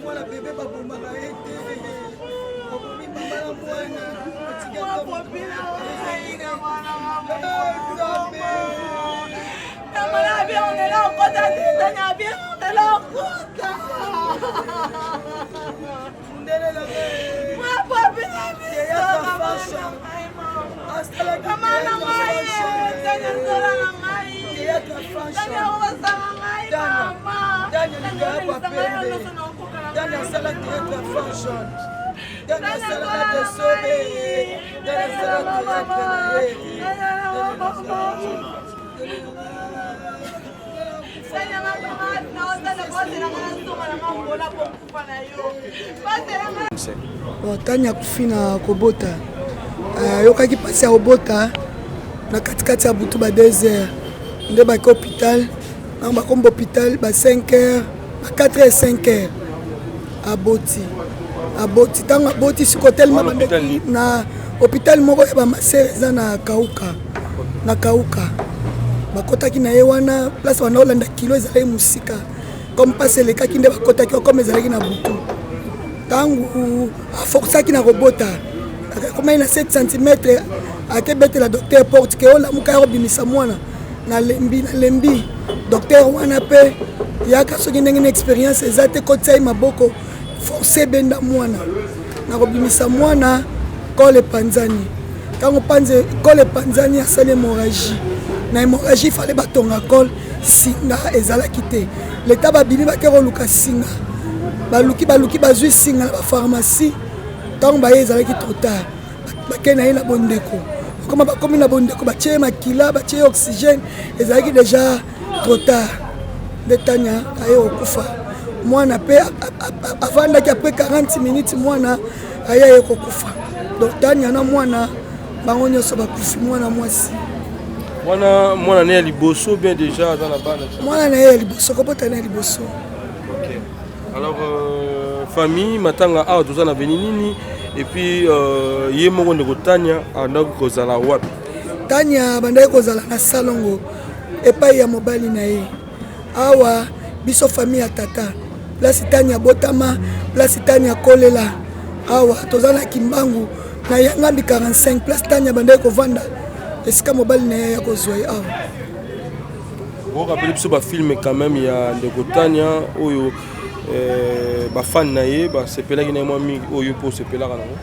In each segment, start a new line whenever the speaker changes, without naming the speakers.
Mwana bébé baboma na ete. Okomi mama na mwana. Tanya kufina kobota yokaki pasi ya kobota na katikati ya butu ba 2 heures nde baki hôpital na bakomba hôpital ba 5 heures ba 4 heures 5 heures aboti tanga aboti sikotel mabandeki na hôpital moko ya bamasere eza na kauka bakotaki na ye wana place wana olanda kilo ezalaki musika comme pasi elekaki nde bakotaki comme ezalaki na butu tangu aforsaki na kobota akomai na 7 cm akebetela docteur porte ke olamuka ya kobimisa mwana na lembi docteur wana mpe yaka soki ndenge na expérience eza te kotia maboko force benda mwana na kobimisa mwana kole panzani tango panze kole panzani asali hémorragie na hémorragie fallait batonga kole singa ezalaki te leta babimi bake koluka singa baluki bazwi singa na bapharmacie ntango baye ezalaki trop tard bake na ye na bondeko koma bakomi na bondeko batie makila batie oxygène ezalaki déjà trop tard nde Tanya aye kokufa mwana mpe avandaki après 40 minutes mwana aye kokufa donc Tanya na mwana bango nyonso bakufi mwana mwasi
mwana ne ya liboso bien déjà dans la bande
mwana na ye ya liboso kobota na ya liboso.
OK. Alors famille matanga awa toza na beni nini et puis ye moko ndeko Tanya andaki kozala wapi?
Tanya bandaki kozala na salongo epai ya mobali na ye awa biso famille ya tata place Tanya botama place Tanya kolela awa toza na Kimbangu na Yangambi 45 place Tanya bandaki kovanda esika mobali na ye ya kozwa ye awa.
Bon rappelez biso ba film quand même ya ndeko Tanya oyo bafani na ye basepelaki na ye mwa mingi oyo mpo osepelaka nango.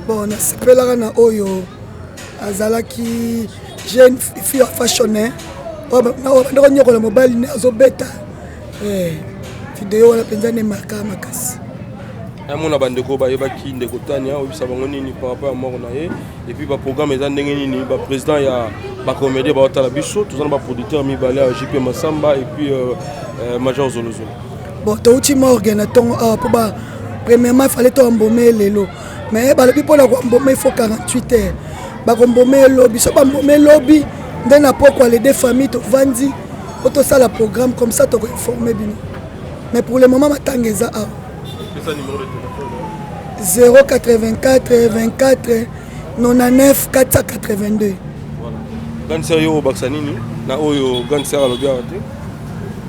Bon nasepelaka na oyo azalaki jeune fille fashionné bandeko nyokola mobali ne azobeta video wana mpenza ne marka makasi
amona bandeko bayebaki ndeko Tanya oyebisa bango nini par rapport à mort na ye et puis baprogramme eza ndenge nini baprésident ya bacomédie baotala biso toza na baproducteur mibale ya JP Masamba et puis Major Zolozolo.
Bon touti morgue na tongo po ba premièrement il fallait to embaumer lelo mais balobi pona ko embaumer il faut 48 heures ba ko embaumer lobby so ba embaumer lobby nde na poko les deux familles to vandi auto ça la programme comme ça to ko informer bino mais pour le moment matangeza a
c'est ça numéro de téléphone
084 24 99 482
voilà cancer yo baksanini na oyo cancer alobi ate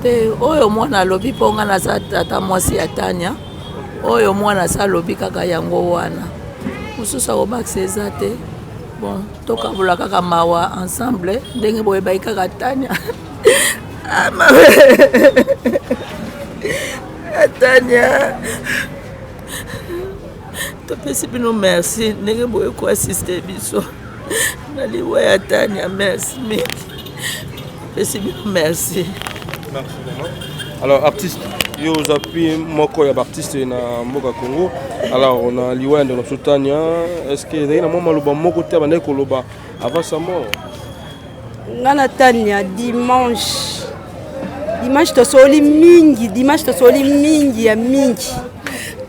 te oyo mwana alobi ponga na tata mwasi ya Tanya oyo mwana sa alobi kaka yango wana mususu akobakisa eza te bon tokabula kaka mawa ensemble ndenge boyebai kaka Tanya Tanya topesi bino merci ndenge boye ko assister biso na liwa ya Tanya merci mingi topesi bino merci.
Alors artiste yo zapi moko ya artiste na mboka Congo alors on a liwa de notre Tanya est-ce que il y a un maloba moko te bande ko loba avant sa mort
ngana Tanya dimanche tosoli mingi ya mingi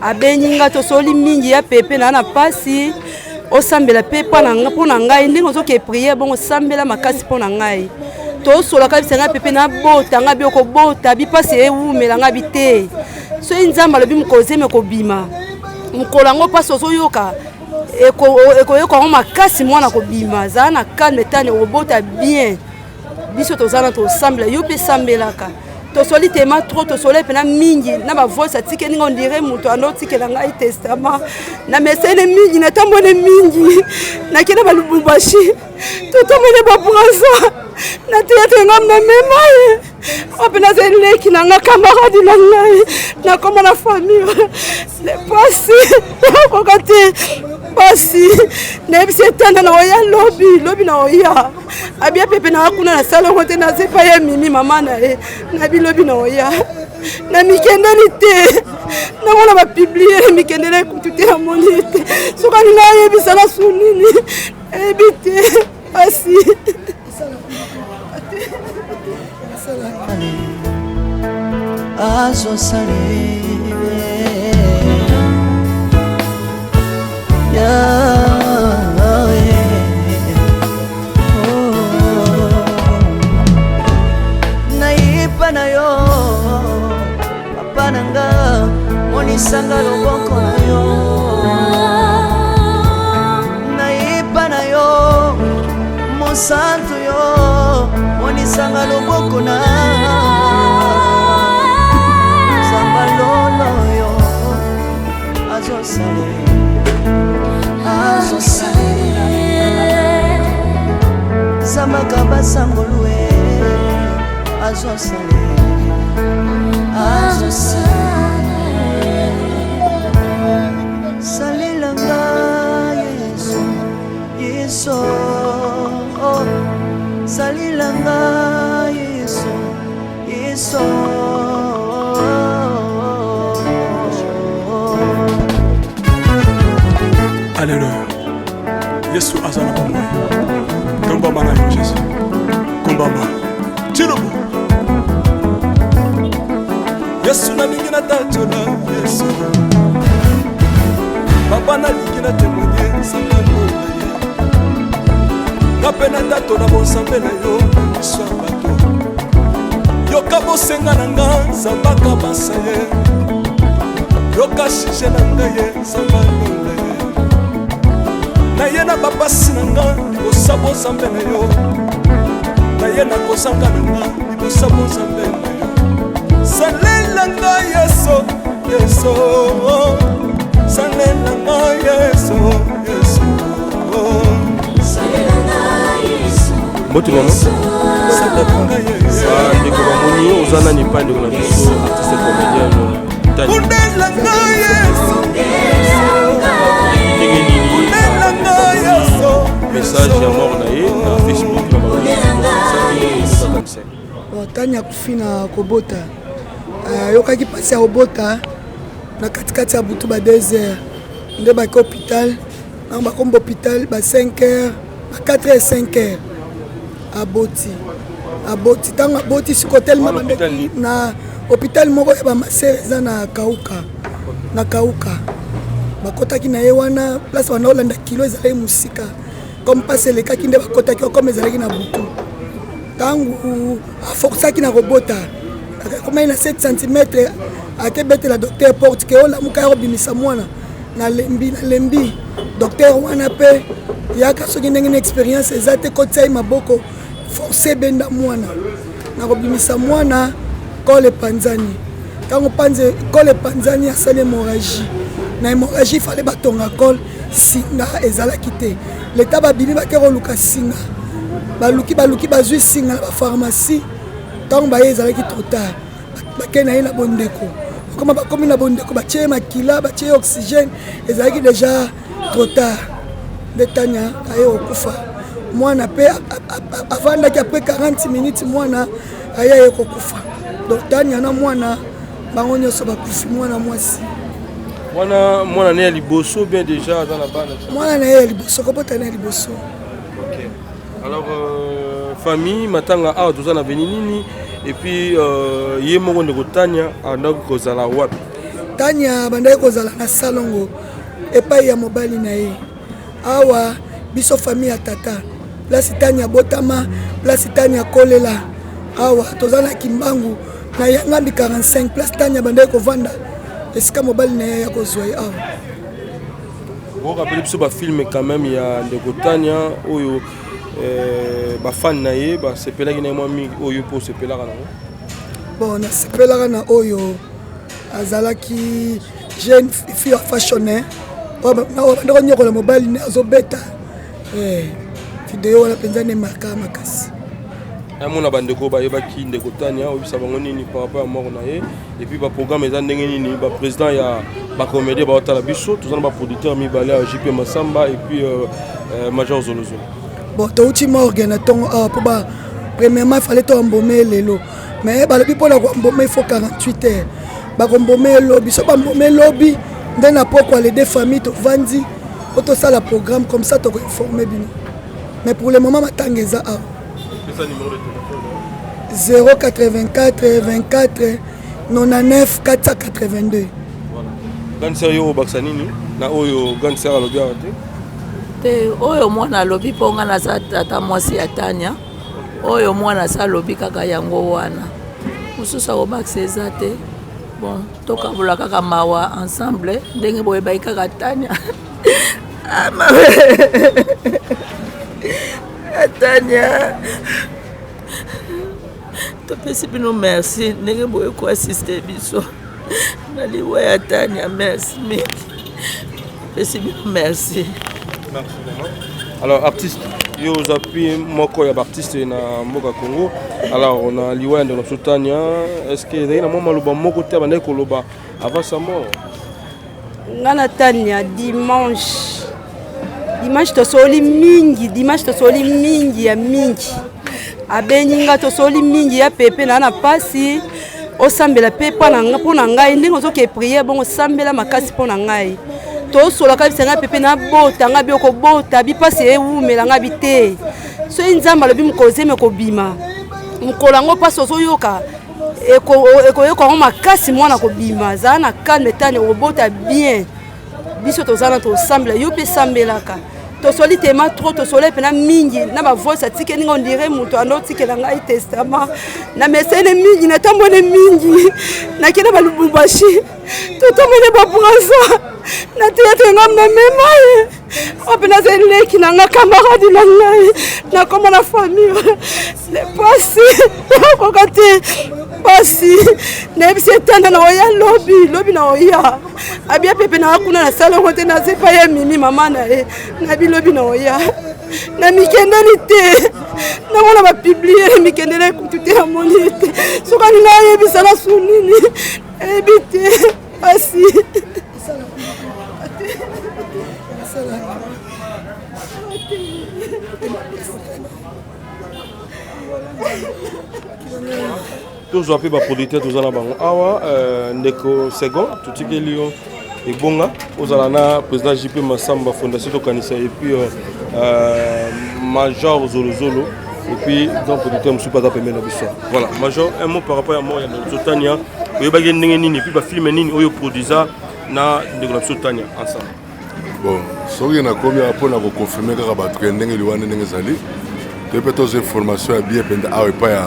abeninga tosoli mingi ya pepe na pasi osambela pe pona ngai ndenge ozoke prier bongo sambela makasi pona ngai tosola kabisa nga pepe na bota nga bioko bota bipasi ewumela nga bite so nzamba lobi mukoze me kobima mukola ngo pasi ozoyoka ekoyoka ngo makasi mwana kobima za na calme Tanya obota bien biso tozana tosambela yo pe sambelaka tosoli tema trop tosoli pena mingi na ba voice atike ninga on dirait moto anotikela ngai testament na mesene mingi na tambone mingi na kena ba Lubumbashi totomone ba braza na théâtre ngam na mema opena zeleki na nga camarade na ngai na koma na famille le passé kokate basi na ebise tanda na oya lobi na oya abia pepe na kuna na sala ngote na sepa ya mimi mama na e na bilobi na oya na mikendeli te na mona ba publier mikendeli kutute ya monite soka ni na yebisa na sunini ebite basi
azo sale naipa na yo papa nanga monisanga loboko na yo naipa na yo mosantu yo monisanga loboko na sambalolo yo azosale Samaka sangolue azosale salilanga Yesu salilanga Yesu
Alléluia. Yesu azana pamoja. Komba mana yo Yesu. Komba ma. Chirubu. Yesu na mingina tatola Yesu. Papa na lingina témoigner sangalo na ye. Kapena tatola bonsambe na yo iswa bato. Yoka bosenga na nga sambaka basaye. Yoka shishe na nga ye sambalo na ye. Na ye na bapasi na nga libosabo zambe na yo na ye na kozanga na nga libosabo zambe na yo salela nga Yesu salela nga Yesu
salela nga Yesu ndeko bamoni ozana ni pande kuna biso artiste comédien
kundela nga Yesu
message ya mort na ye na Facebook na
Tanya kufina kobota yokaki pasi ya kobota na katikati ya butu ba 2 heures nde baki hôpital na bakomba hôpital ba 5 heures ba 4 heures 5 heures aboti ntango aboti sikotelema bandeki na hôpital moko ya bamasere eza na kauka bakotaki na ye wana place wana olanda kilo ezalaki mosika comme pasi elekaki nde bakotaki okome ezalaki na butu ntango aforsaki na kobota akomai na 7 cm akebetela docteur porte ke olamuka ya kobimisa mwana na lembi docteur wana mpe yaka soki ndenge na expérience eza te kotia ye maboko force ebenda mwana na kobimisa mwana kole panzani ntango kole panzani asali hémorragie na hémorragie fale batonga kole singa ezalaki te leta babimi bake koluka singa baluki bazwi singa na bapharmacie ntango baye ezalaki trop tard bake na ye na bondeko okoma bakomi na bondeko batie ye makila batie ye oxygène ezalaki déjà trop tard nde Tanya aye kokufa mwana mpe avandaki apres 40 minutes mwana aye aye kokufa donc Tanya na mwana bango nyonso bakufi mwana mwasi
mwana na ye ya liboso bien déjà aza na bana
mwana na ye ya liboso kobota na ya liboso.
Alors famille matanga awa toza na veni nini et puis ye moko ndeko Tanya andaki kozala wapi?
Tanya bandaki kozala na salongo epai ya mobali na ye awa biso famille ya tata place Tanya botama place Tanya kolela awa toza na Kimbangu na Yangambi 45 place Tanya bandaki kovanda esika mobali na ye ya kozwa ye awa.
Bon rappelez biso ba film quand même ya ndeko Tanya oyo ba fan na ye ba sepelaki na moi mingi oyo po sepelaka nango
bon nasepelaka na oyo azalaki jeune fille ya fashion ndako nyokola mobali ne azobeta video wana mpenza ne marka makasi
amona bandeko bayebaki ndeko Tania oyebisa bango nini par rapport à mort na ye et puis baprogramme eza ndenge nini baprésident ya bacomédie baotala biso toza na baproducteur mibale ya JP Masamba et puis Major Zolozolo.
Bon touti morgue na tongo po ba premièrement il fallait to embaumer lelo mais balobi mpona koembaumer il faut 48 heures bakombaumer lobby so bambaumer lobby nde na pokwa les deux familles tovandi po tosala programme comme ça tokoinforme bino mais pour le moment matanga eza awa 084 24 99 482.
Ganser yo baksa nini na oyo Ganser alobi ate
te oyo mwana alobi mpo nga naza tata mwasi ya Tania oyo mwana sa alobi kaka yango wana mosusu akobakisa eza te bon tokabola kaka mawa ensemble ndenge boyebaki kaka Tania Tania topesi bino merci ndenge boye koasiste biso na liwa ya Tania merci mingi topesi bino merci.
Alors artiste yo zapi moko ya artiste na mboka Congo alors on a liwa de notre Tania est-ce que il y a mama loba moko te bande ko loba avant sa mort
ngana Tania dimanche tosoli mingi ya mingi abeninga tosoli mingi ya pepe na pasi osambela pe pona ngai ndenge ozoke prier bongo sambela makasi pona ngai tosola kabisa nga pepe na bota nga bioko bota bipasi ewumela nga bite so nzamba alobi mukoze mekobima mukolango pasi ozoyoka ekoyoka ngo makasi mwana kobima zala na calme Tania obota bien biso tozana tosambela yo pe sambelaka tosoli tema trop tosole pena mingi na ba voice atike ninga on dirait muto anotikela ngai testament na mesene mingi na tambone mingi na kena balubumbashi totomone ba brasa na tete ngam na memaye opena zeleki na nga camarade na ngai na koma na famille le passé kokate basi na bise tanda na oya lobby na oya abia pepe na kuna na sala ngote na sepa ya mimi mama na na bilobi na oya na mikendeli te na mona ba publier mikendeli kutute ya monite soka ni na yebisa na sunini ebite basi
tous appelés par producteur tous en bango awa ndeko second tutikeli yo ebonga ozalana président JP Masamba fondation to kanisa et puis Major Zolozolo et puis donc producteur monsieur pas appelé na biso voilà Major un mot par rapport à moi ya ndeko Tania oyebaki ndenge nini puis ba film nini oyo produisa na ndeko Tania ensemble
bon soki na komi apona ko confirmer kaka ba truc ndenge liwana ndenge zali te peut aux informations ya bien penda awe pa ya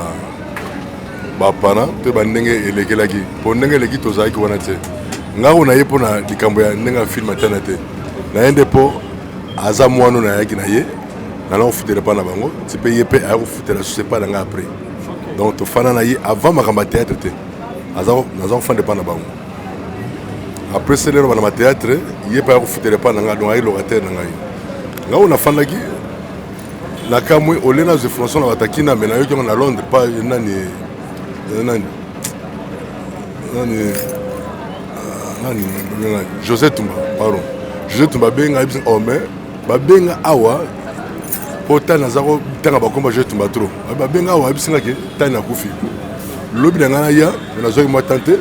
bapana te bandenge elekelaki po ndenge eleki tozalaki wana te ngako na ye mpo na likambo ya ndenge afilme Tania te na ye nde mpo aza mwano na yaki na ye nala kofutela mpa na bango ti mpe ye mpe aya kofutela susu epa na ngai après donc tofanda na ye avant makambo ya théâtre te naza kofanda epa na bango après selelo bana ma théâtre ye mpe aya kofutela epa na ngai donc ayi locataire na ngai ngako nafandaki na kamwe ole na zwe françois na batakina me nayoki yango na Londres pa nani José Tumba pardon José Tumba benga ibisa ome babenga awa po Tania zako tanga bakomba José Tumba trop babenga awa ibisinga ke Tania kufi lobi na ngana ya na zoki mo tante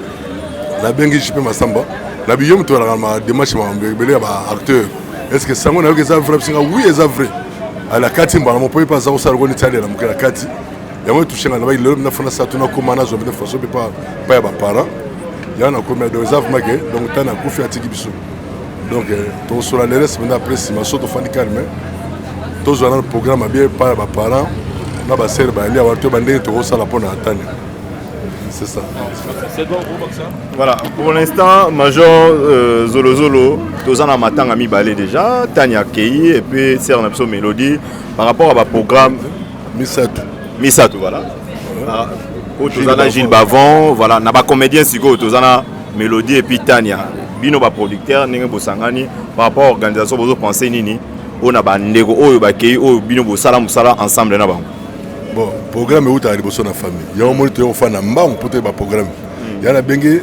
na bengi JP Masamba na biyo mto na ma démarche ma mbele ba acteur est-ce que sango na yo ke za vrai bisinga oui eza vrai ala kati mbala mo po pas za ko sa ko ni tali na mukela kati yango touchenga na ba ile na fona sa tuna ko mana zo be façon pas ya ba parents yana ko me do ezaf make donc Tania kufi atiki biso donc to sur la laisse maintenant après si ma soto fani calme to zo na programme bien pas ba parents na ba sœur ba ali awarto ba ndenge to ko sala pona Tania c'est ça.
C'est bon pour ça.
Voilà, pour l'instant, Major Zolozolo, Tozana Matanga Mibale déjà, Tania Kei et puis Sernapso Mélodie par rapport à ma programme
Misato,
Misato, voilà. tozana Gilles Bavon voilà na ba comédien siko tozana Mélodie et puis Tania bino ba producteur ndenge bosangani par rapport à organisation bozo penser nini ona ba ndeko oyo ba kei oyo bino bosala musala ensemble na bango.
Bon programme uta liboso na famille ya omoni to fa na mbango poto ba programme ya na bengi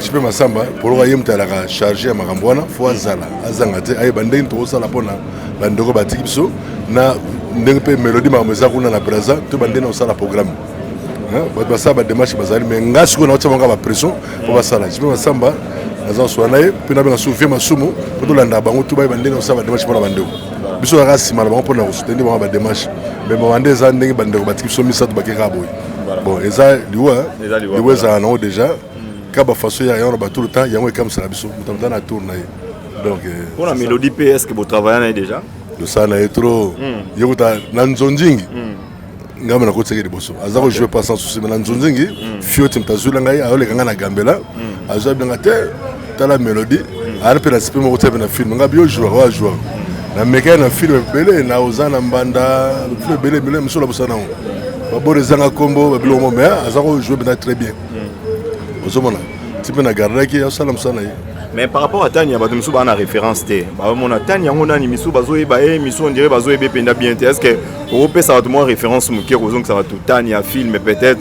Jipe Masamba pour royer mutalaka charger makambo wana fo azala azanga te ay bandenge to sala pona bandeko batiki biso na ndenge pe Mélodie makambo kuna na Brazza to bandenge na sala programme ba basaba démarche bazali mais ngasi ko na otsa ba pression pour basala Jipe Masamba naza swana ye pe na benga souffrir masumu pour to landa bango to ba bandenge na sala démarche pour bandeko biso ya sima bango pour na soutenir ba démarche mais ba bandenge za ndenge bandeko batiki biso misa to bakeka boy bon eza liwa za non déjà kaba façon ya yon ba tout le temps yango e comme ça biso mutamta na tourner donc
pour la Mélodie PS que vous travaillez déjà
le ça na trop yekuta na nzonzingi ngama na kotseke liboso azako jouer pas sans souci mais na nzonzingi fioti mtazula ngai ayole kanga na gambela azwa bien te tala Mélodie ara pe na sipe mo kotsebe na film ngabi yo joueur na meka na film belé na ozana mbanda film belé msolo bosana ba borezanga kombo ba bilo mo mais azako jouer bien très bien.
Mais par rapport à Tania, il y a une référence. Tania, on a une mission, on dirait que bien. Est-ce que vous pouvez savoir une référence que ça va tout Tania, film peut-être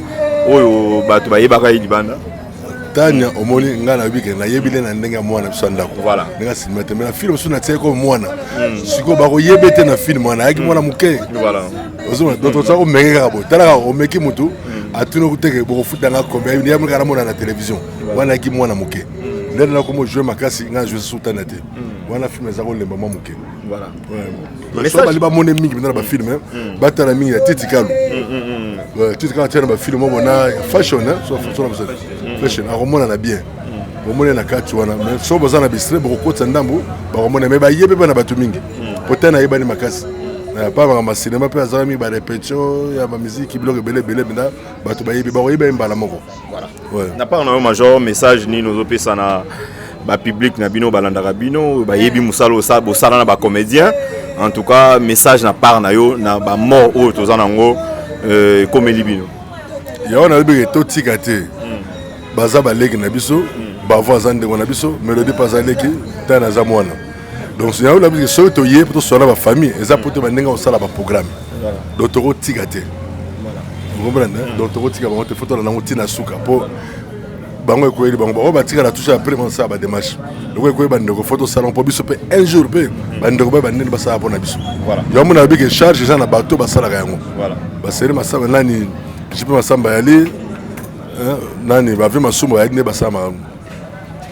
Tania, au moins, on a vu que Nayebile n'a pas moi na sandako. Voilà. Nga cinéma mais la film sur na tseko mwana. Siko ba ko yebete na film mwana aki mwana muke. Voilà. Ozoma d'autres ça ko mengeka bo. Tala o meki mutu atuna kuteke bo futa nga kombe ya mwana kana mona na télévision. Wana aki mwana muke. Ndena na ko mo jouer makasi nga jouer sultana te. Wana film za ko lemba muke. Voilà. Ouais. Mais ça ba liba mone mingi na ba film ba tala mingi ya titikalu. Ouais, titikalu tena ba film mo na fashion so na fashion aromona na bien bomona na kati wana mais so bazana bistre boko tsandambu baromona mais ba yebe bana batu mingi potena yeba ni makasi na pa ba cinéma pe azami ba répétition ya ba musique bloque belé bina batu ba yebe ba yeba mbala moko voilà ouais
na pas na major message ni nos opesa na ba public na bino balanda rabino ba yebi musalo sa bo sala na ba comédien en tout cas message na part na yo na ba mort o tozana ngo comme libino
ya on a be to tikate baza baleki na biso bavo azande na biso Mélodie pazaleki tana za mwana donc c'est là que so to yé pour sola ba famille eza pour te bandenga osala ba programme donc to tikate vous comprenez donc to tika ba te photo na ngotina suka po bango ko yeli bango ba tika la touche après mon ça ba démarche donc ko ba ndeko photo salon po biso pe un jour pe ba ndeko ba ndeni ba sa na biso voilà yo mona bi que charge ça na bateau ba sala yango voilà ba seri masamba nani Jipe Masamba yali nani ba vima sumo ya ne ba sama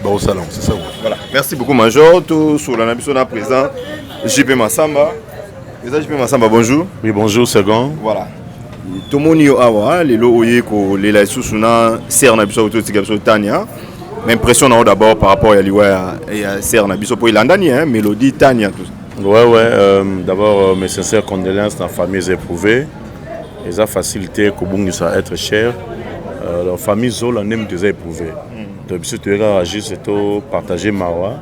ba au salon c'est ça
voilà merci beaucoup major tout sur la nabiso na présent Jipe Masamba Jipe Masamba bonjour
oui bonjour second
voilà tout moni yo awa lelo oye ko lela susuna ser na biso to tika biso Tania l'impression d'abord par rapport à liwa ya ser na biso po ilandani hein Mélodie Tania tout
ouais d'abord mes sincères condoléances dans familles éprouvées les a facilité ko bungisa être cher la famille Zola n'aime déjà éprouvé. Donc, si tu es juste partager Mawa,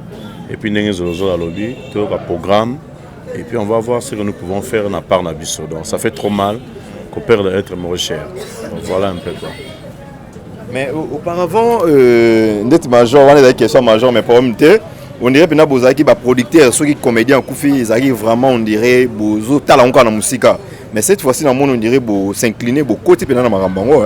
et puis nous allons à lobby, tu as un programme, et puis on va voir ce que nous pouvons faire dans la part d'Abisso. Donc, ça fait trop mal qu'on perde être moins cher. Donc, voilà un peu quoi.
Mais auparavant, d'être major, on a des questions major, mais pour on dirait que nous avons des producteurs, ceux qui sont comédiens, ils arrivent vraiment, on dirait, aux talents dans la musique. Mais cette fois-ci, dans le monde, on dirait, s'incliner, côté de la Marambango.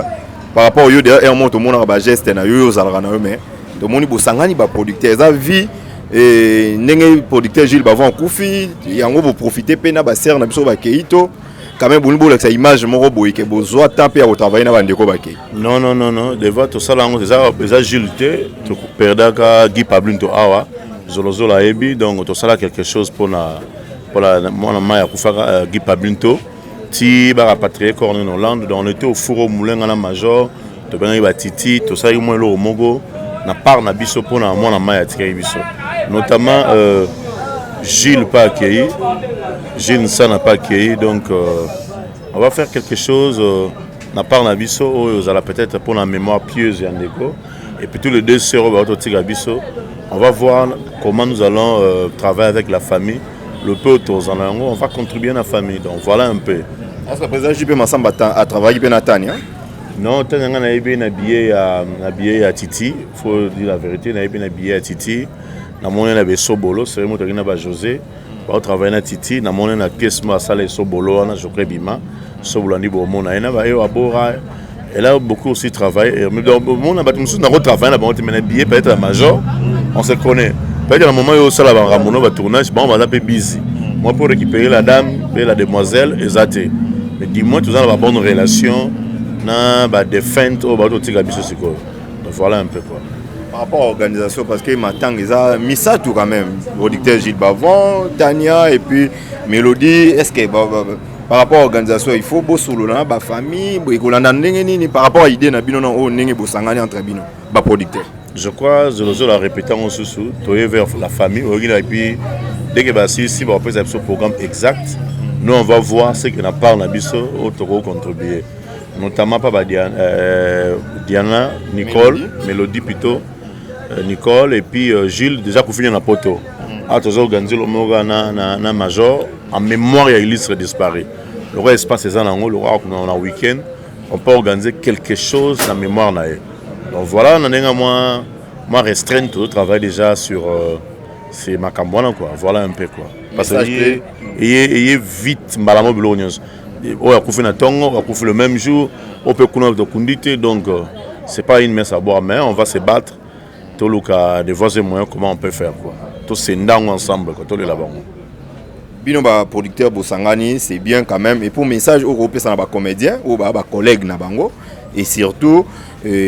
Par rapport au lieu d'ailleurs tout le monde a geste na yo zalaka na yo mais tout le monde bosangani ba producteur za vie et ndenge producteur Gilles Bavon kufi yango bo profiter pe na ba ser na biso ba keito quand même bonbo la image moko boy ke bozwa temps pe à travailler na bandeko ba kei
non devant tout ça là on déjà Gilles te to perdaka Guy Pablinto awa zolozo la ebi donc to sala quelque chose pour la mona maya kufaka Guy Pablinto ti ba rapatrier corne en Hollande donc on était au four au moulin à la major to benga ba titi to ça mo lo mogo na part na biso pona moi na maya tika biso notamment Gilles pas accueilli Gilles ça n'a pas accueilli donc on va faire quelque chose na part na biso aux ala peut-être pour la mémoire pieuse Yandeko et puis tous les deux sœurs ba to tika biso on va voir comment nous allons travailler avec la famille le peu autour on va contribuer à la famille donc voilà un peu.
Est-ce que le président Jipe Masamba a travaillé bien à Tania?
Non, tant que na bien habillé à Titi, faut dire la vérité, na bien habillé à Titi. Na mona na besobolo, c'est moi qui na ba José. Ba travailler na Titi, na mona na pièce moi sala sobolo na jokre bima. Sobolo ni bo mona na ba yo abora. Elle a beaucoup aussi travaillé. Mais dans mon a battu na retravailler na ba on te mena billet peut-être la major, on se connaît. Peut-être à un moment où ça la ramono va tournage, bon on va l'appeler busy. Moi pour récupérer la dame et la demoiselle exacté. Mais dis-moi tout ça la bonne relation. Na ba défunte au bateau tika biso siko. Donc voilà un peu quoi.
Par rapport à l'organisation, parce que maintenant ils ont mis ça tout quand même. Producteur Gilles Bavon, Tania et puis Mélodie. Est-ce que par rapport à l'organisation, il faut bosser sur la famille, par rapport à l'idée na bino on nenge bosangani entre bino, ba producteur.
Je crois je la répéter en sous toyer vers la famille et puis dès que si on peut faire ce programme exact, nous on va voir ce qu'on a parlé na biso au contribuer. Notamment pas Diana, Nicole, Mélodie plutôt, Nicole et puis Gilles déjà pour finir la poto. À tous organiser le moga na major en mémoire il illustre disparu. Le reste espace c'est en le roi on a week-end on peut organiser quelque chose en mémoire na. Donc voilà on a moi restreint tout travail déjà sur c'est ma cambouana quoi. Voilà un peu quoi. Parce que il vite malamo bologneuse. On a coupé na tongo, on a coupé le même jour, on peut connaître de conduite, donc c'est pas une messe à boire, mais on va se battre. Tout le cas de voir moyens comment on peut faire quoi. Tous ces ndang ensemble quoi, tous les là-bas.
Bino ba producteur Bosangani, c'est bien quand même et pour message au groupe ça na ba comédien ou ba collègue na bango et surtout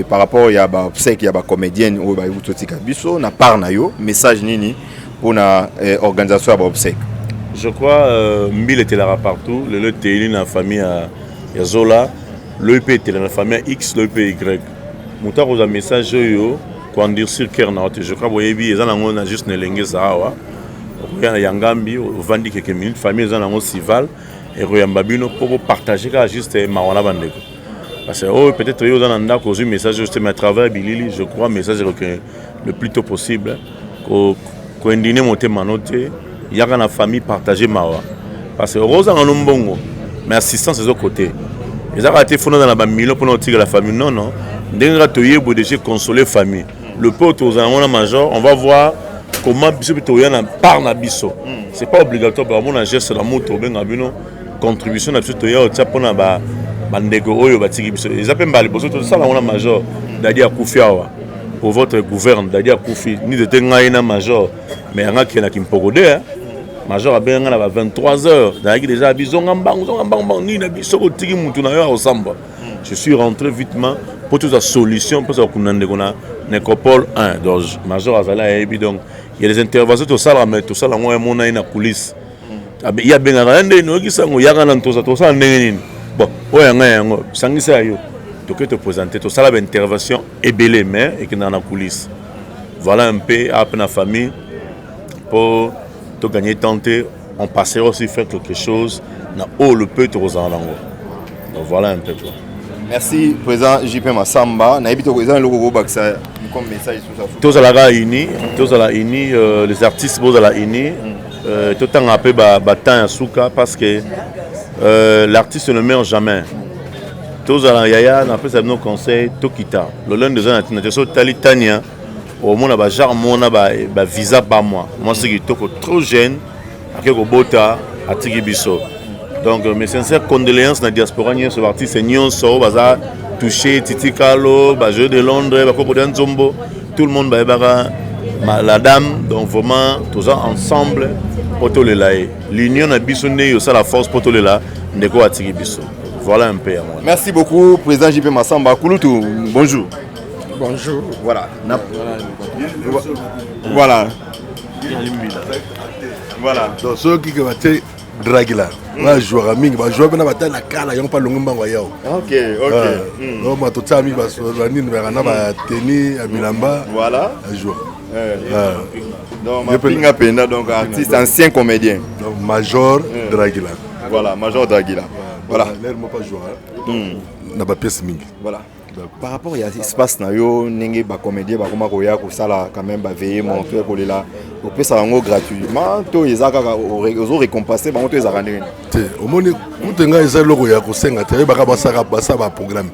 par rapport ya ba obsèque ya ba comédienne ou ba utotika biso na part na yo, message nini pour na organisation ya ba obsèque.
Je crois Mbil était là partout, le télé dans la famille à Zola, l'EP était dans la famille X, l'EP Y. Mouta a un message quand dire sur Kernaut, je crois que ils ont juste une langue Zahawa. Il y a Yangambi, vandi quelques minutes, famille ils ont Sival et Royambabino pour partager juste Marwana Bandeko. Parce que peut-être ils ont un message juste à travers Bilili, je crois message le plus tôt possible qu'on dîne monter manoté. Il y a une famille partagée mawa parce que heureusement on mbongo mais assistance des autres côtés ils ont été fondés dans la million pour nous tirer la famille non déjà consoler famille le pote aux on major on va voir comment biso bitoya na part na biso c'est pas obligatoire pour mon geste la moto benga bino contribution na biso toya o tia pona ba bandego oyo batiki biso ils appellent mbali boso tout ça la on major dadi akufiawa pour votre gouverne dadi akufi ni de tengaina major mais on a qui est Kimpogode, major a bien à 23h. Déjà, je suis rentré vitement pour toute la solution pour qu'on ait Nécropole 1. Donc, major Azala et donc il y a des interventions tout ça, mais tout ça, là, moi, on a une coulisse. Il y a bien un qui s'en il y a un tout ça, bon, ouais, ça y est, donc te présenter tout ça, là, intervention est belle, mais et qui dans la coulisse. Voilà un peu à la famille. Pour te gagner tenter, on passera aussi faire quelque chose dans le peu de Rosanlango. Donc voilà un peu quoi.
Merci président JP Massamba. Na habite président logo baksa comme message sur ça.
Tous à la uni, les artistes à la uni, tout temps appelé batan souka parce que l'artiste ne meurt jamais. Tous à la yaya, on appelle ça nos conseils Tokita. Le lundi des années, sur Talitania. Au moins, on a visa par mois. Moi, c'est trop jeune, avec Bota, à Tigibiso. Donc, mes sincères condoléances dans la diaspora, ce parti, c'est Nyonso, Baza, touché, Titi Kalo, Jeu de Londres, Zombo, tout le monde, la dame, donc vraiment, tous ensemble, pour tous les laïcs. L'union a bisonné, ça la force pour tous les laïcs, Ndeko à Tigibiso. Voilà un peu.
Merci beaucoup, président JP Massamba. Kouloutou, bonjour.
Bonjour.
Voilà. Voilà. Voilà.
Donc ceux qui vont être dragués là, va jouer à Ming, va jouer à la la cala, ils pas longtemps voyant.
Ok, ok.
Donc ma tout ça mi va se venir vers un aba tenir à Bilamba.
Voilà.
À jouer.
Donc ma pinga penda donc artiste ancien comédien.
Donc Major Dragila.
Voilà, Major Dragila. Voilà.
L'air moi pas jouer. Na ba pièce Ming.
Voilà. Par rapport à l'espace na yo nenge ba comédien ba koma koya ko sala quand même ba veiller montrer ko là au peut ça ngo gratuitement to ezaka aux récompenser ba to ezaka ndenge
te omoni kutenga ezalo ko ya ko senga te ba ka ba saka ba programme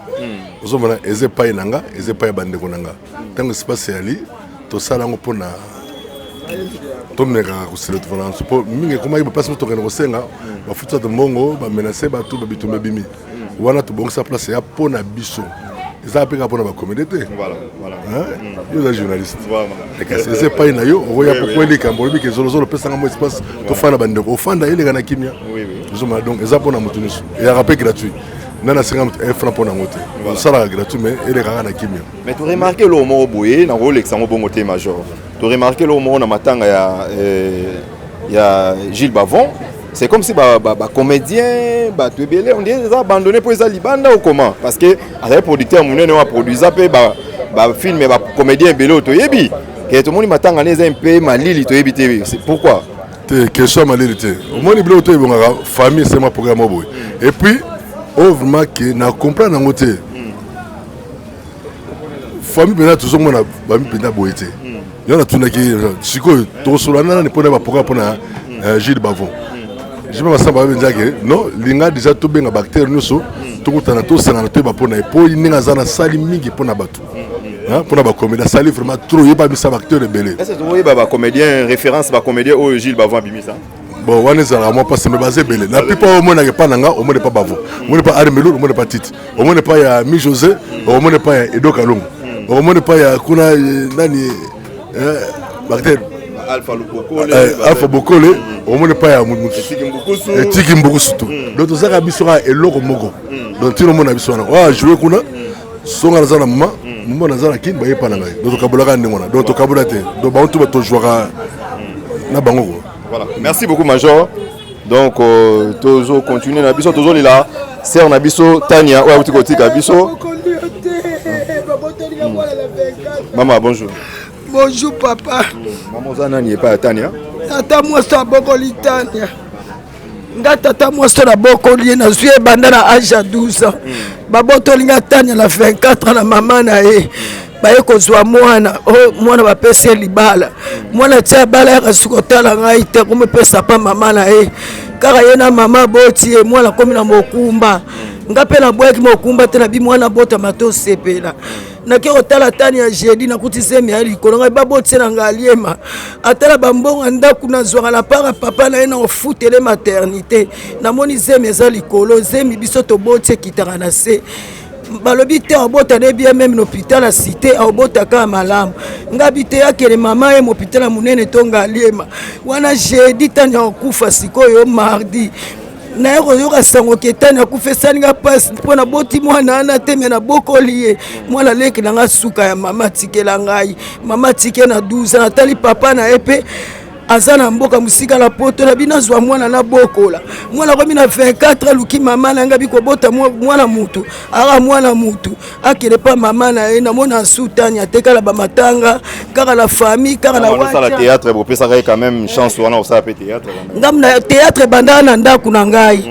ozomona eze pai nanga eze pai bandeko nanga tango espace yali to sala ngo pona to meka ko sele to fana so mingi koma iba passe to ngena ko senga ba futa de mongo ba menacer ba tout ba bitumba bimi wana to bonga sa place ya pona biso eza peka pona ba communauté voilà yo la journaliste et que c'est pas na yo o ya pourquoi les cambo bi ke zolo pesa ngamo espace to fana bandeko ofanda ile kana kimia zoma donc eza pona mutunusu ya rappel gratuit nana 50 francs pour nangote ça la gratuit mais ele kaka na kimia
mais tu remarqué le mot boye na role examo bongote major tu remarqué le mot na matanga ya Gilles Bavon c'est comme si ba comédien ba tebele on dirait abandonné pour les libanda ou comment parce que avec producteur munene wa produisa pe ba film ba comédien belo to yebi que tout le monde matanga les un peu malili to yebi te c'est pourquoi
question malili te au moins belo to yebonga famille c'est ma programme boye et puis vraiment que na comprendre nango te famille pena toujours mona ba mi pena boye te yo na tuna ki siko to solana ne pona ba programme pona Gilles Bavon je me sens pas bien que non linga déjà to benga bactère nyuso to kutana to sanga to ba pona po ninga zana sali mingi pona batu hein pona ba comédien sali vraiment trop yeba mi sa bactère belé
est-ce que tu vois ba comédien référence ba comédien au Gilles Bavon bimisa
bon on est à moi parce que me basé belé la plupart au monde pas nanga au monde pas Bavon au monde pas Armelo au monde pas Tite au monde pas ya Mi José au monde pas ya Edo Kalongo au monde pas ya kuna nani bactère Alpha Bokole au monde pas ya Tiki Mbukusu donc ça ka bisora eloko moko donc tout le monde a bisora wa jouer kuna songa za na mama na za na kin ba yepa na ngai donc kabolaka ndengona donc kabola te donc ba on tout to jouera na bango.
Voilà. Merci beaucoup Major. Donc toujours continuer na biso toujours là. C'est on a biso Tania ou outi kotika biso. Maman bonjour.
Bonjour papa.
Maman zana ni pas Tania.
Tata moi ça bokoli Tania. Nga tata moi ça bokoli na zue banda na âge à 12 ans. Babotoli nga Tania la 24 ans na maman na e. Baye kozwa mwana bapesa libala mwana tia bala ya kasukotala ngai te komepesa pa mama na ye kaka ye na mama boti ye mwana komi na mokumba nga mpe na bwaki mokumba te na bi mwana bota mato sepela nake kotala tani ya jeudi nakuti zemi ya likolo ngai baboti na ngai aliema atala bambongo ndaku nazwaka na para papa na ye na ofutele maternité namoni zemi eza likolo zemi biso toboti ekitaka na se balobi te abota ne bien même l'hôpital à cité abota ka malamu ngabi te yakele mama ye hôpital ya munene tonga aliema wana jeudi tani okufa sikoyo mardi na yoko yoka sango ketani akufa salinga passe pona boti mwana ana teme na bokoli ye mwana leki na nga suka ya mama tikela ngai mama tike na 12 ans atali papa na epe azana mboka musika la poto na bina zwa mwana na bokola mwana kwa bina 24 luki mama na ngabi ko bota mwana mutu ara mwana mutu akele pa mama na ye na mona sutanya tekala ba matanga kaka la famille kaka la
wacha la théâtre bo pesa quand même chance wana osala pe théâtre
ngamna théâtre bandana na ndaku na ngai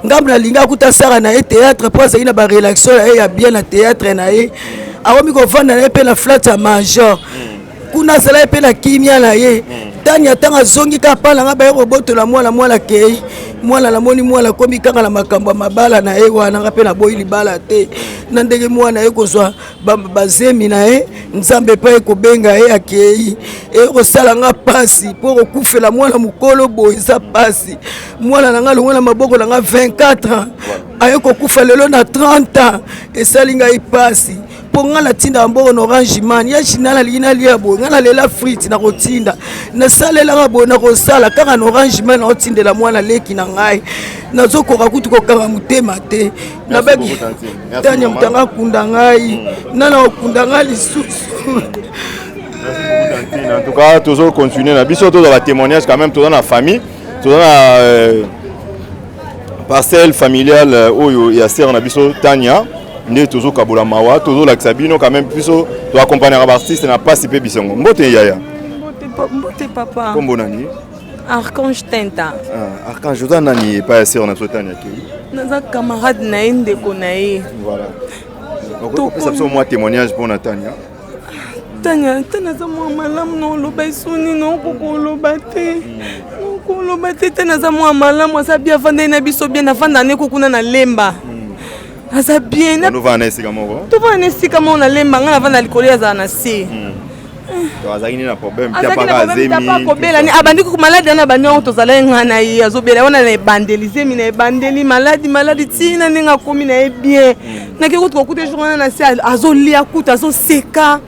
ngamna linga kuta sara na ye théâtre pour ça ina ba relaxation ya bien na théâtre na ye awomi ko vanda na pe la flat à major kuna sala pe la kimia na ye tani atanga zongi ka pala nga ba roboto la mwana kei mwana la moni mwana komi kanga la makambo mabala na ye wana nga pe na boyi libala te na ndenge mwana ye kozwa bazemi na ye nzambe pa ye kobenga ye akei e kosala nga pasi po kokufela mwana mukolo boyi eza pasi mwana na nga longona maboko na nga 24 ans aye kokufa lelo na 30 ans esali ngai pasi nga na tinda mboko na orange man ya chinala lina lia bo nga na lela frite na kotinda na salela nga bo na kosala kaka na orange man na otindela mwana leki na ngai nazokoka kutu kokanga mutema te na baki tanya mutanga kunda ngai nana okunda ngai lisusu.
En tout cas toujours continuer na biso to la témoignage quand même to dans la famille to dans la parcelle familiale oyo ya sœur na biso Tania né toujours kabula mawa toujours la sabino quand même puisque to accompagner l'artiste n'a pas si peu bisongo mbote yaya
mbote papa
kombo nani
Archange Tenta
Archange Tenta nani pas sœur na Tania ki
naza camarade na ndeko na ye
voilà donc ça c'est moi témoignage pour Tania
Tania za mwa malamu no loba isuni no kokoloba te kokoloba te tena za mwa malamu asa bia vanda na biso bien na vanda ne kokuna na lemba aza bien
tovana esika moko
tovana esika moko nalemba nga navanda likolo azala na se
azalaki nini na problème
akobelani abandi maladi wana bandi yango tozala nga na ye azobela wana na ebandelizemi na ebandeli maladi ntina ndenge akomi na ye bien nake kotuka kuta jour wana na se azolia kuta azoseka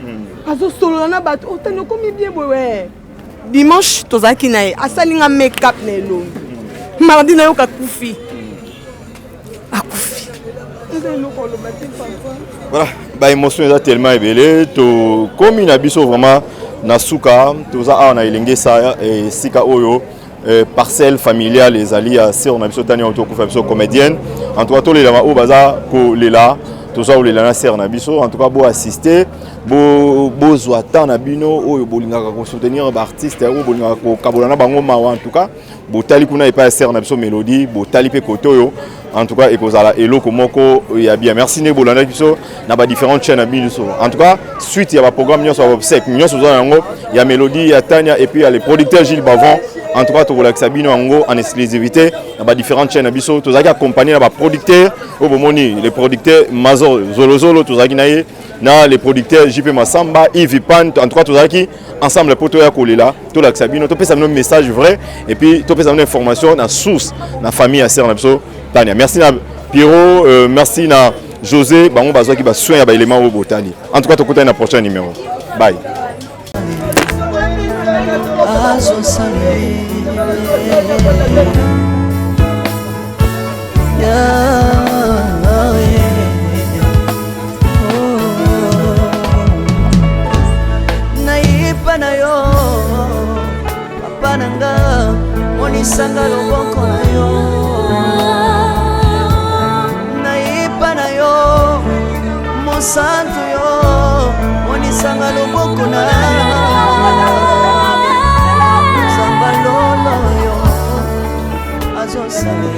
azosolola na bato otani okomi bien boye dimanche tozalaki na ye asalinga make-up na elongi mardi nayoka akufi
voilà ba émotion eza tellement ebele tokomi na biso vraiment na suka toza awa na elenge sa esika oyo parcelle familiale ezali ya sœur na biso tani otokufa biso comédienne en tout cas tolelama oyo baza kolela toza kolela na sœur na biso en tout cas bo assister bozwa temps na bino oyo bolingaka kosoutenir baartiste oyo bolingaka kokabola na bango mawa en tout cas botali kuna epa ya sœur na biso Mélodie botali mpe kote oyo en tout cas ekozala eloko moko ya bien merci ne bolanda biso na ba différentes chaînes na biso en tout cas suite ya ba programme nyonso ba obsèque nyonso za yango ya Mélodie ya Tania et puis ya le producteur Gilles Bavon en tout cas tokolakisa bino yango en exclusivité na ba différentes chaînes na biso tozaki accompagné na ba producteur o bomoni les producteurs Mazor Zolozolo tozaki na ye na les producteurs JP Masamba Yves Pan en tout cas tozaki ensemble pour toya kolela tolakisa bino topesa bino message vrai et puis topesa bino information na source na famille ya sœur na biso Tania. Merci na Pierrot, merci na José, bango bazwa ki ba soin ya ba élément au botani. En tout cas, tokota na prochain numéro. Bye.
Naipa na yo papa nanga monisanga loboko na yo santo yo monisanga loboko na zamba lolo yo azosale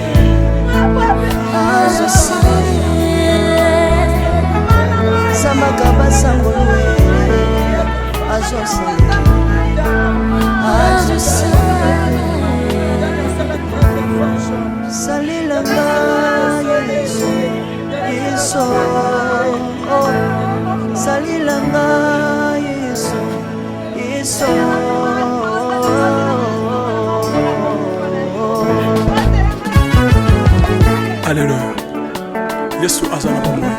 zamba kabasango azosale salilanga yeso salilanga yeso
alléluia yesu azala bomoi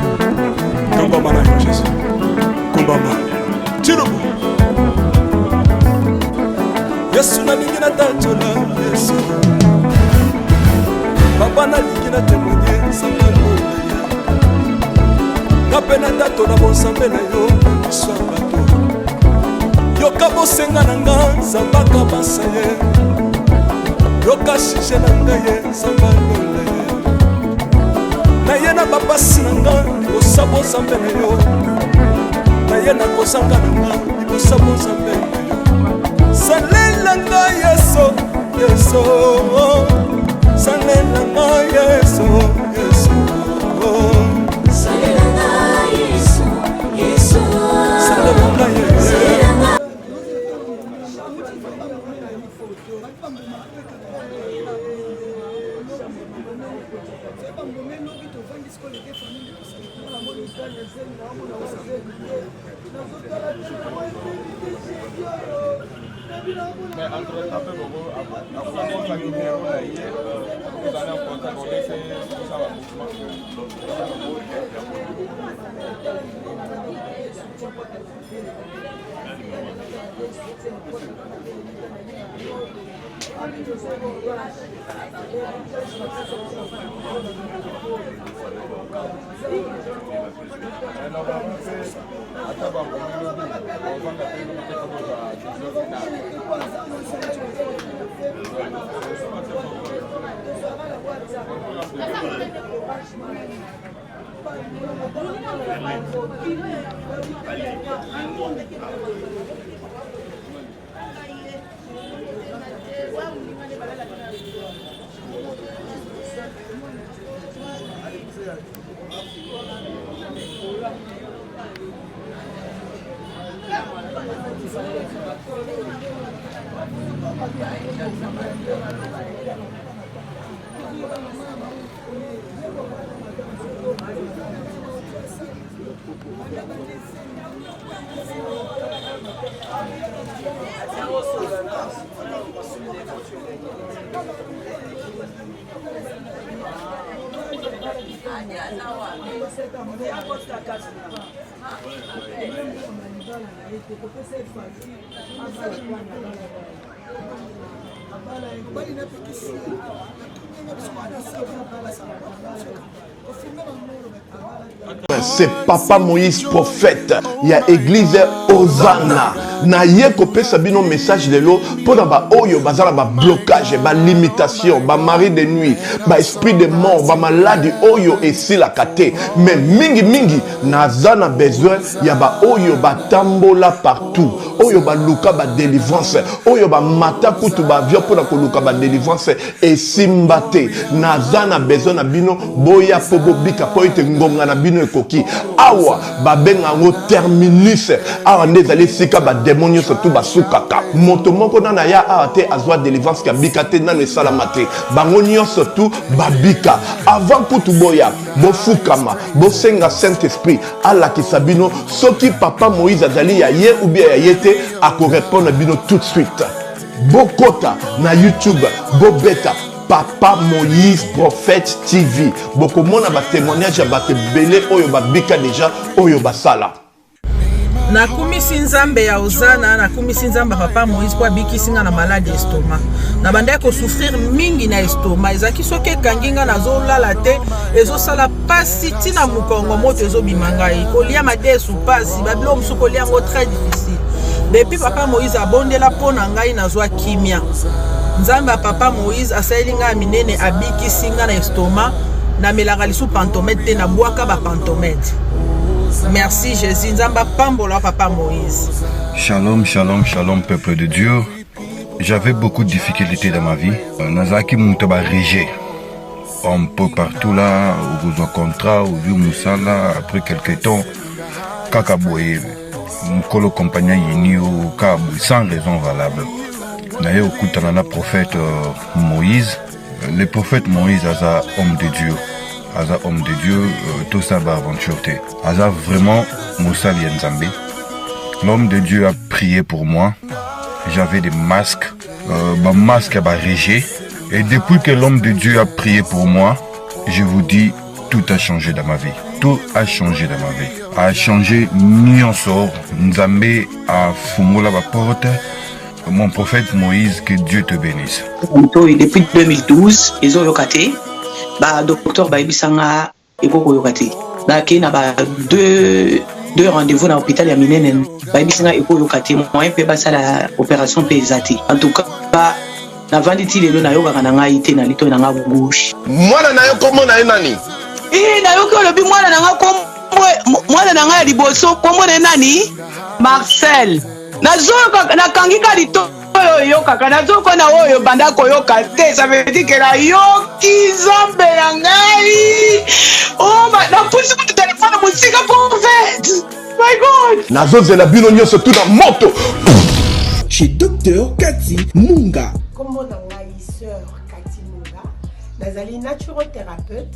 kombama na yo jésus kombama tilobo yesu nalingi natanzola yesu papa nalingi natemonie nzambe napena tato na bonsambe na yo iswa bato yoka bosenga na nga nzambaka basa ye yoka shije na nga ye nzamba lola ye na ye na bapasi na nga libosa bonsambe na yo na ye na kozanga na nga libosa bonsambe na yo salela nga yeso yeso salela nga yeso yeso
C'est Papa Moïse prophète. Il y a église Hosanna. Na ye kopé sabino message de l'eau pour ba oyo bazala ba blocage, ba limitation, ba mari de nuit, ba esprit de mort, ba maladie oyo et si la kate. Mais mingi nazana besoin ya ba oyo ba tambola partout. Oyo ba luka ba délivrance, oyo ba mata kutu ba vio pour ko luka ba délivrance et simbate. Nazana besoin na bino boya pobo bika po ite ngonga na bino ekoki. Awa ba benga ngo terminus. Awa ndezali sika ba démonios surtout basukaka. Moto moko na ya ate azwa délivrance ka bikate na ne salamate. Bangonio surtout babika. Avant kutu boya, bo fukama, bo senga Saint-Esprit ala kisabino soki Papa Moïse azali ya ye ou bien ya yete a ko répondre bino tout de suite. Bokota na YouTube, bobeta Papa Moïse Prophète TV. Boko mona ba témoignage ya ba belé oyo babika déjà oyo basala.
Nakumisi nzambe ya Hosanna, nakumisi nzambe Papa Moïse kwa bikisinga na malade estomac. Na banda ko souffrir mingi na estomac. Ezaki soke kanginga na zolala te, ezo sala pasi tina mukongo moto ezo bimangai. Kolia madesu pasi, babilo musuko lia ngo très difficile. Depuis Papa Moïse abondela pona ngai na zwa kimia. Nzambe Papa Moïse asayilinga minene abikisinga na estomac, na melaka lisu pantomètre te na bwaka ba pantomètre. Merci Jésus, Nzamba Pambola Papa Moïse.
Shalom, shalom, shalom peuple de Dieu. J'avais beaucoup de difficultés dans ma vie. Nazaki Moutaba Régé. Un peu partout là, au besoin contrat, au vieux Moussala, après quelques temps, Kakaboye, Mukolo compagnon Yini au Kabou, sans raison valable. D'ailleurs, au Koutanana prophète Moïse, le prophète Moïse a un homme de Dieu. Aza homme de Dieu, tout ça va aventure. Aza vraiment Moussa Lienzambe. L'homme de Dieu a prié pour moi. J'avais des masques. Ma masque a régé. Et depuis que l'homme de Dieu a prié pour moi, je vous dis, tout a changé dans ma vie. Tout a changé dans ma vie. A changé Nyonsor. Nzambe a fumé la porte. Mon prophète Moïse, que Dieu te bénisse.
Depuis 2012, ils ont locaté. Bah docteur ba ibisanga ekoko yokati ba ke na ba deux rendez-vous dans l'hôpital ya minene ba ibisanga ekoko yokati moyen pe ba sala opération pe ezati en tout cas ba na vanditi lelo na yoka na ngai te na lito na nga gauche
mwana na yo komo na nani
na yo ko lobi mwana na nga komo mwana na nga liboso komo na nani Marcel nazoka na kangika lito yo kaka nazoko na oyo banda koyoka te, ça veut dire que la yoki zambe ya ngai oh na pusi ku téléphone musika prophète my god
nazozela bino nyonso tout na moto
chez docteur Kati Munga.
Comment na ngai sœur Kati Munga nazali naturothérapeute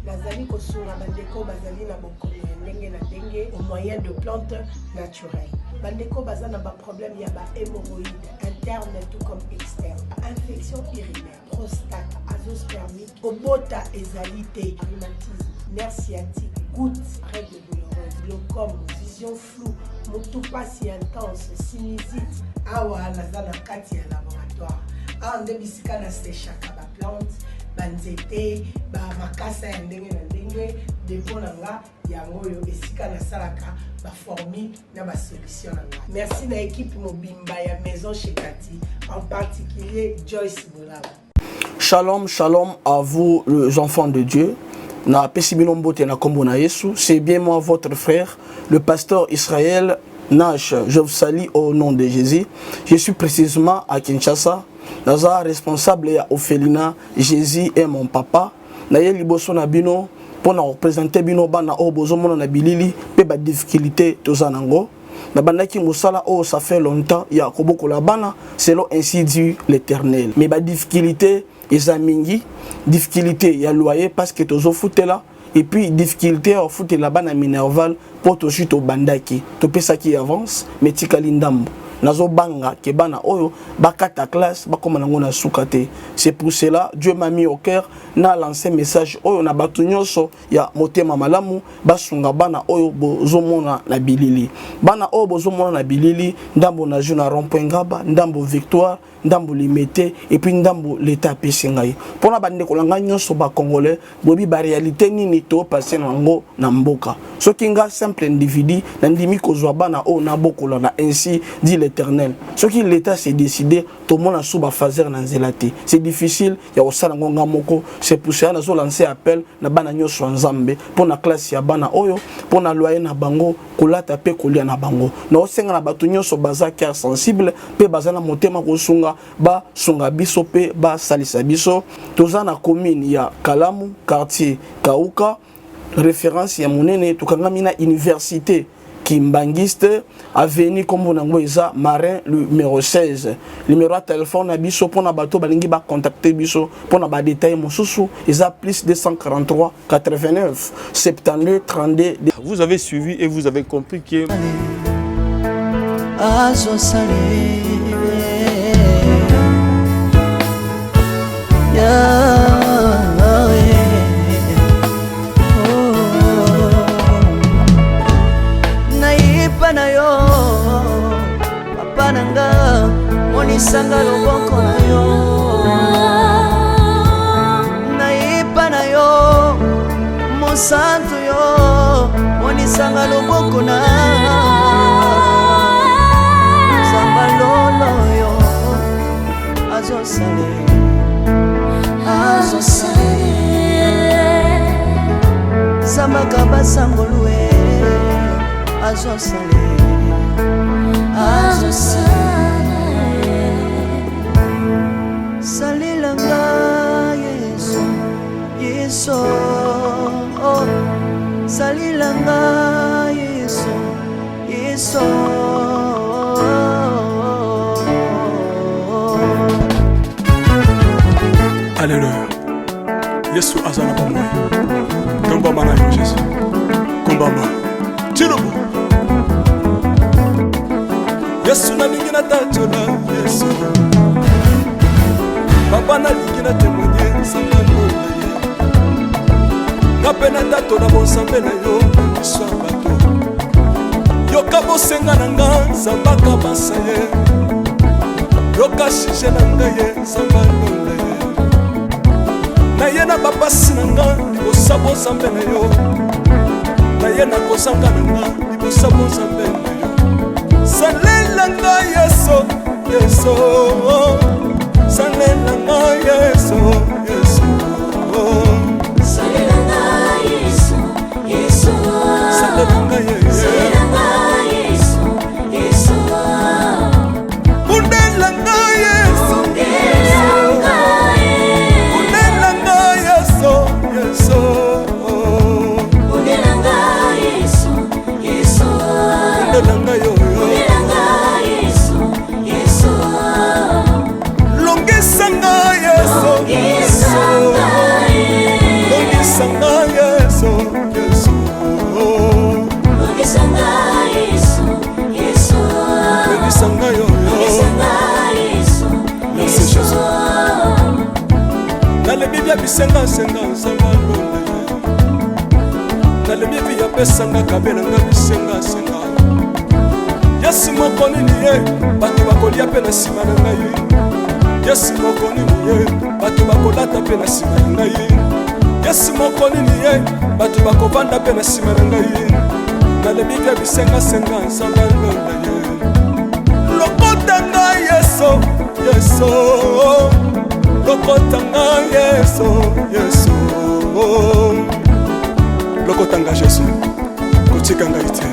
nazali kosunga bandeko bazali na bokono ya ndenge na ndenge au moyen de plantes naturelles. Bandeko bazana ba problème ya ba hémorroïdes interne tout comme externe, infection urinaire, prostate, azoospermite, obota ezalité, rhumatisme, nerf sciatique, gouttes, règles douloureuses, glaucome, vision floue, moutoupasie intense, sinusite. Awa nazana kati ya laboratoire. Awa ndebisika na séchaka ba plante, banzete, ba makasa ya ndenge na ndenge, depo nanga yango yo esika na salaka ba formi na ba solution nanga. Merci na équipe mobimba ya maison chez Kati, en particulier Joyce Bolaba.
Shalom, shalom à vous les enfants de Dieu. Na Pesibilombote na Kombo na Yesu, c'est bien moi votre frère, le pasteur Israël Nash. Je vous salue au nom de Jésus. Je suis précisément à Kinshasa. Naza responsable ya Ophelina, Jésus est mon papa. Na ye liboso na bino pour na représenter bino bana o bozomo na bilili pe ba difficulté tozanango. Na bandaki musala o ça fait longtemps ya koboko la bana selon ainsi dit l'Éternel. Mais ba difficulté ezamingi, difficulté ya loyer parce que tozo futela et puis difficulté au foot là-bas na Minerval pour to chute au bandaki to pesa qui avance mais tikali ndambo nazo banga ke bana oyo bakata classe bakoma nango na sukate. C'est pour cela Dieu m'a mis au cœur na lancé message oyo na batu nyonso ya motema malamu basunga bana oyo bozomona na bilili, bana oyo bozomona na bilili ndambo na jeu na rond-point Ngaba, ndambo Victoire, ndambo Limité et puis ndambo l'état pesingai pona bande kolanga nyonso ba congolais bobi ba réalité nini to passer nango na mboka soki nga simple individu na ndimi kozwa bana o na bokola na ainsi dit l'Éternel. Soki l'état s'est décidé to mona suba fazer na nzelati c'est difficile ya osala ngonga moko. C'est pour ça na zo lancer appel na bana nyonso nzambe pona classe ya bana oyo pona loyer na bango kolata pe kolia na bango na osenga na batu nyonso baza cœur sensible pe baza na motema kosunga ba sunga biso pe ba salisa biso. Toza na commune ya Kalamu quartier Kauka référence ya monene tukangami na université Kimbangiste avenue comme nango eza Marin numéro 16. Numéro de téléphone na biso pona bato balingi ba contacter biso pona ba détail mosusu eza plus 243 89 72 32.
Vous avez suivi et vous avez compris que
na yo papa nanga monisanga loboko na yo naipa na yo mosantu yo monisanga loboko na samba lolo yo azosale samba kabasangolue azosale salilanga Yesu Yesu oh salilanga Yesu Yesu
Alléluia. Yesu azana pamoja. Tomba mana yo Yesu. Kumbaba. Tirubu. Yesu na lingi na tachola Yesu. Papa na lingi na témoigner sangalo na ye. Kapena tato na bonsambe na yo Yesu abato. Yoka bosenga na nga sambaka basaye. Yoka shije na nga ye sangalo na ye. Na ye na bapasi na nga libosa bonsambe na yo. Na ye na kosanga na nga libosa bonsambe na yo. Salelanga Yesu, Yesu, salelanga Yesu, Yesu,
salelanga Yesu, Yesu, salelanga Yesu, Yesu, undelanga Yesu, undelanga Yesu, Yesu, undelanga Yesu, Yesu, undelanga yo.
Bisenga senga sangalo na le bibi ya pesanga kabela nga bisenga senga Yesu moko nini ye bato bakolia pe na sima na ngai Yesu moko nini ye bato bakolata pe na sima na ngai Yesu moko nini ye bato bakovanda pe na sima na ngai na le bibi ya bisenga senga sangalo na ye lokota ngai Yesu Yesu lokotanga Yesu Yesu lokotanga Yesu kotikanga ite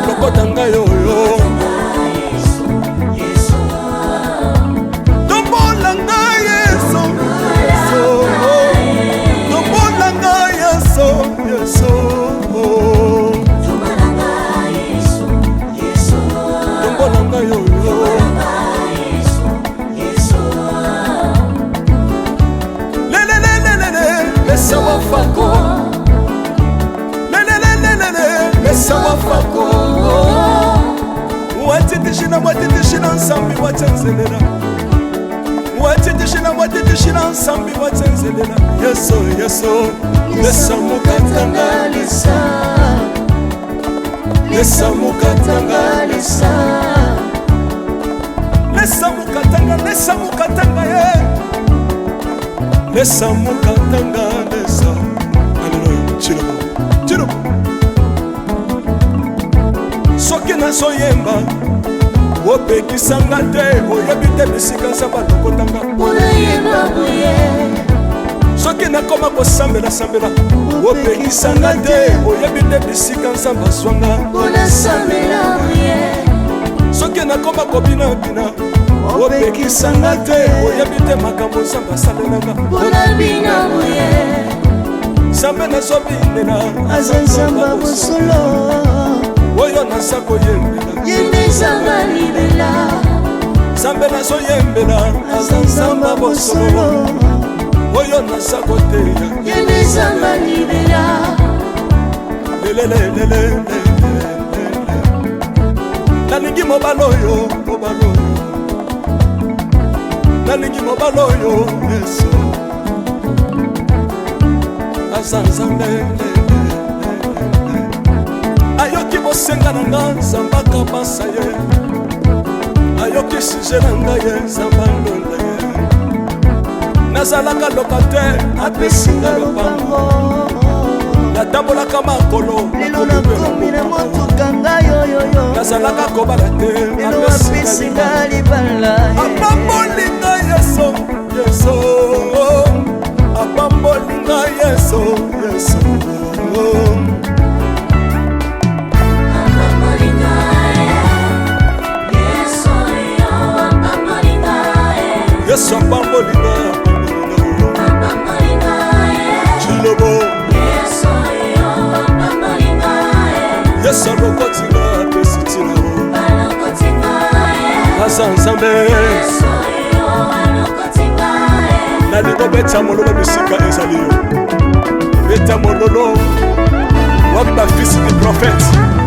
lokotanga yoyo tombolanga Yesu tombolanga Yesu Yesu tombolanga yoyo watitishina watitishina nsambi watsenzelela watitishina watitishina nsambi watsenzelela yeso yeso lesa mukatanga lesa lesa mukatanga lesa lesa mukatanga ye lesa mukatanga lesa aleluya chilobo soki nazoyemba opekisanga te oyebi te bisika nzambe alokotanga soki nakoma kosambela opekisanga te oyebi te bisika nzambe azwanga soki nakoma kobinabina opekisanga te oyebi te makambo nzambe asalelanga nzambe nazobinela
aza nzambe bosolo
oyo naza koyembela
yembezanga libela
nzambe nazoyembela aza nzambe bosolo oyo naza koteya
yembezanga libela
lelelelelele nalingi mobala oyo nalingi mobala oyo yesu aza nzambe ayoki bosenga na nga nzambe akabasa ye ayoki suje na ngai ye nzambe alonda ye nazalaka lokater apesinga lopango natambolaka makolo
lelo nakomi na motuka ngai oyoyo
nazalaka kobala te
lelo apesinga libala
apambolinga yeso yeso apambolinga yeso yeso yesu apambolinga chilobo yesu alokotinga apesitina aza nzambe nalingo beta mololo bisika ezali yo beta mololo wabi bafisi di prophète